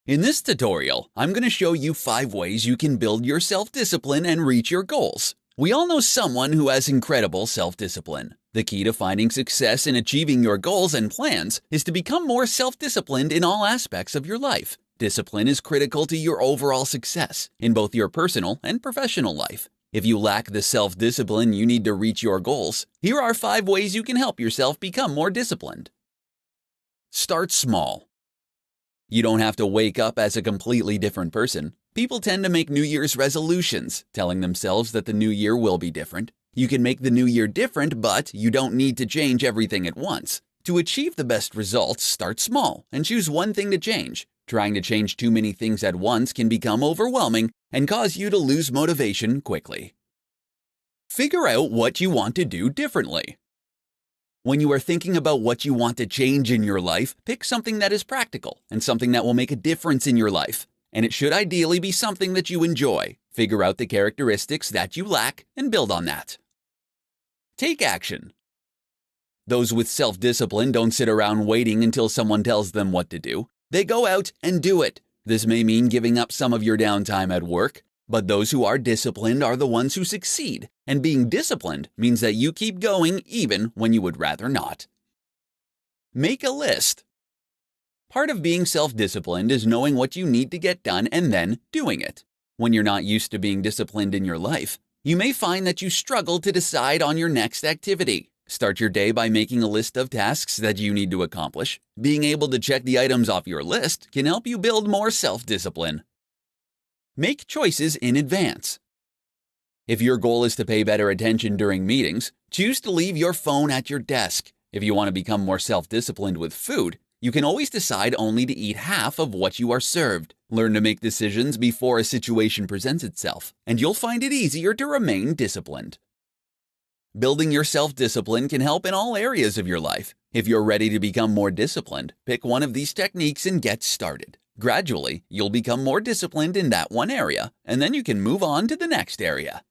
In this tutorial, I'm going to show you 5 ways you can build your self-discipline and reach your goals. We all know someone who has incredible self-discipline. The key to finding success in achieving your goals and plans is to become more self-disciplined in all aspects of your life. Discipline is critical to your overall success in both your personal and professional life. If you lack the self-discipline you need to reach your goals, here are 5 ways you can help yourself become more disciplined. Start small. You don't have to wake up as a completely different person. People tend to make New Year's resolutions, telling themselves that the new year will be different. You can make the new year different, but you don't need to change everything at once. To achieve the best results, start small and choose one thing to change. Trying to change too many things at once can become overwhelming and cause you to lose motivation quickly. Figure out what you want to do differently. When you are thinking about what you want to change in your life, pick something that is practical and something that will make a difference in your life. And it should ideally be something that you enjoy. Figure out the characteristics that you lack and build on that. Take action. Those with self-discipline don't sit around waiting until someone tells them what to do. They go out and do it. This may mean giving up some of your downtime at work, but those who are disciplined are the ones who succeed. And being disciplined means that you keep going even when you would rather not. Make a list. Part of being self-disciplined is knowing what you need to get done and then doing it. When you're not used to being disciplined in your life, you may find that you struggle to decide on your next activity. Start your day by making a list of tasks that you need to accomplish. Being able to check the items off your list can help you build more self-discipline. Make choices in advance. If your goal is to pay better attention during meetings, choose to leave your phone at your desk. If you want to become more self-disciplined with food, you can always decide only to eat half of what you are served. Learn to make decisions before a situation presents itself, and you'll find it easier to remain disciplined. Building your self-discipline can help in all areas of your life. If you're ready to become more disciplined, pick one of these techniques and get started. Gradually, you'll become more disciplined in that one area, and then you can move on to the next area.